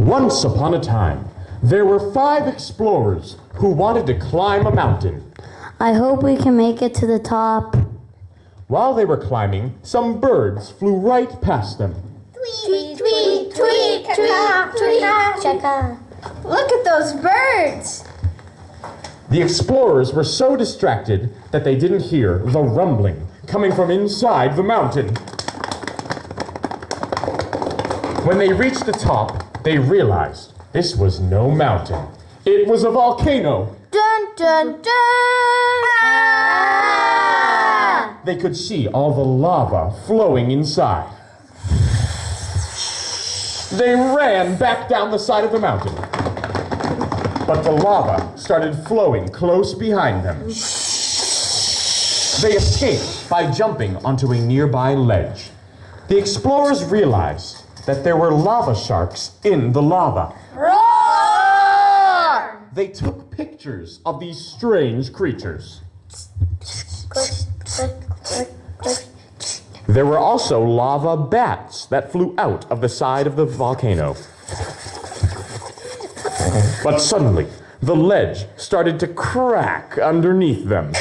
Once upon a time, there were 5 explorers who wanted to climb a mountain. I hope we can make it to the top. While they were climbing, some birds flew right past them. Tweet, tweet, tweet, tweet, tweet, chaka. Look at those birds! The explorers were so distracted that they didn't hear the rumbling coming from inside the mountain. When they reached the top, they realized this was no mountain. It was a volcano. Dun, dun, dun! Ah! They could see all the lava flowing inside. They ran back down the side of the mountain. But the lava started flowing close behind them. They escaped by jumping onto a nearby ledge. The explorers realized that there were lava sharks in the lava. Roar! They took pictures of these strange creatures. There were also lava bats that flew out of the side of the volcano. But suddenly, the ledge started to crack underneath them.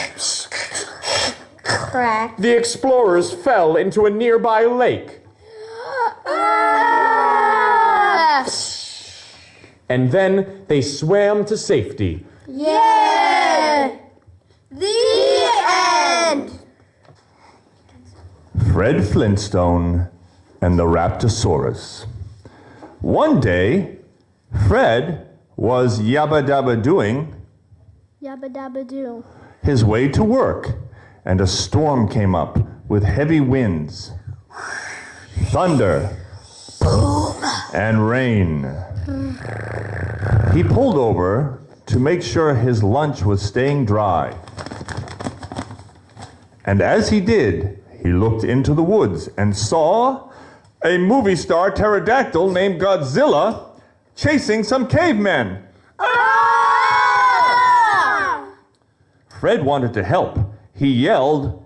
Crack. The explorers fell into a nearby lake. Ah! And then they swam to safety. Yeah! The end! Fred Flintstone and the Raptosaurus. One day, Fred was yabba-dabba-doing Yabba dabba doo. his way to work, and a storm came up with heavy winds, thunder, and rain. He pulled over to make sure his lunch was staying dry. And as he did, he looked into the woods and saw a movie star pterodactyl named Godzilla chasing some cavemen. Ah! Fred wanted to help. He yelled.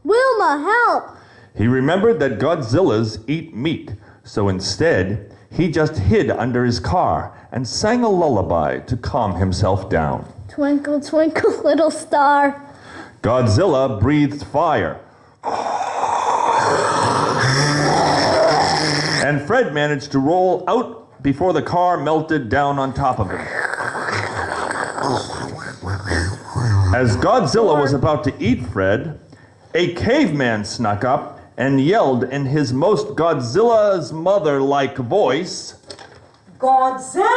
Wilma, help! He remembered that Godzillas eat meat, so instead, he just hid under his car and sang a lullaby to calm himself down. Twinkle, twinkle, little star. Godzilla breathed fire. And Fred managed to roll out before the car melted down on top of him. As Godzilla was about to eat Fred, a caveman snuck up and yelled in his most Godzilla's mother-like voice, Godzilla!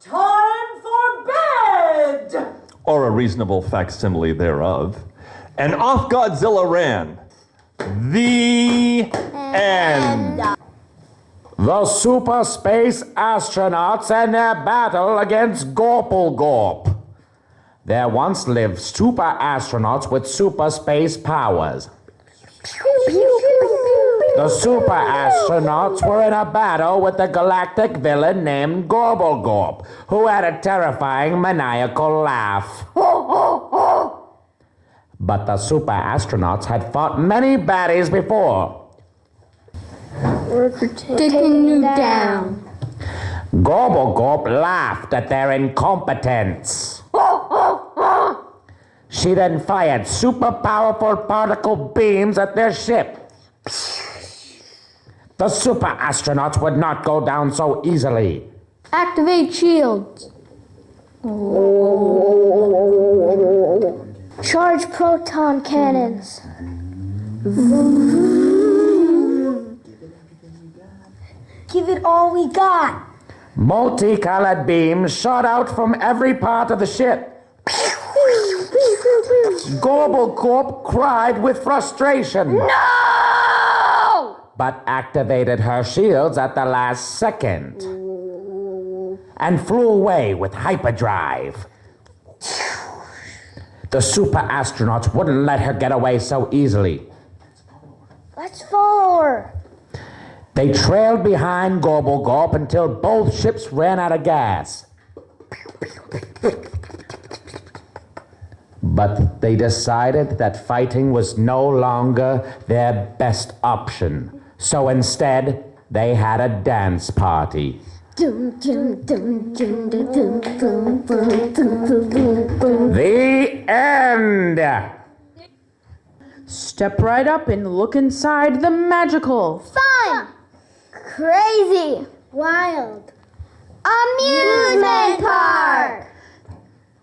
Time for bed! or a reasonable facsimile thereof, and off Godzilla ran. The end. The super space astronauts and their battle against Gorp. There once lived super astronauts with super space powers. The super astronauts were in a battle with a galactic villain named Gorp, who had a terrifying maniacal laugh. But the super astronauts had fought many baddies before. We're taking you down. Gorp laughed at their incompetence. She then fired super powerful particle beams at their ship. The super astronauts would not go down so easily. Activate shields. Charge proton cannons. Give it all we got. Multicolored beams shot out from every part of the ship. Gorp cried with frustration. No! But activated her shields at the last second and flew away with hyperdrive. The super astronauts wouldn't let her get away so easily. Let's follow her. They trailed behind Gorp until both ships ran out of gas. But they decided that fighting was no longer their best option. So instead, they had a dance party. The end! Step right up and look inside the magical, Fun. Crazy. Wild. Amusement park.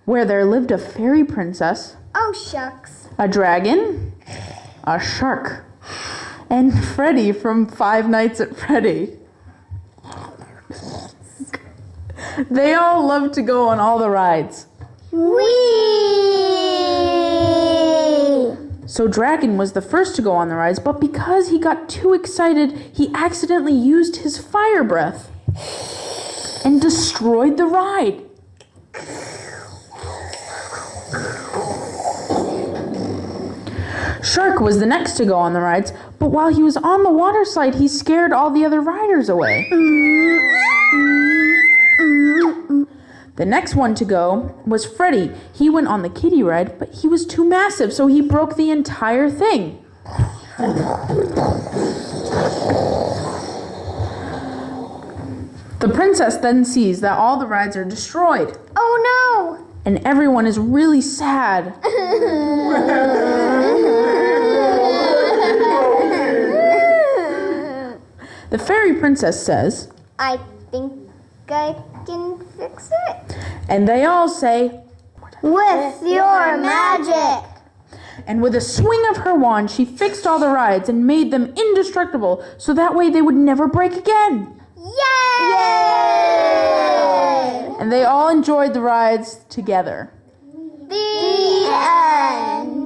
where there lived a fairy princess, Oh, shucks. a dragon, a shark, and Freddy from Five Nights at Freddy. They all loved to go on all the rides. Whee! So Dragon was the first to go on the rides, but because he got too excited, he accidentally used his fire breath and destroyed the ride. Shark was the next to go on the rides, but while he was on the water slide, he scared all the other riders away. The next one to go was Freddy. He went on the kiddie ride, but he was too massive, so he broke the entire thing. The princess then sees that all the rides are destroyed, Oh and everyone is really sad. The fairy princess says, no! I think I can fix it. and they all say, With your magic. and with a swing of her wand, she fixed all the rides and made them indestructible, so that way they would never break again. Yay! And they all enjoyed the rides together. The end.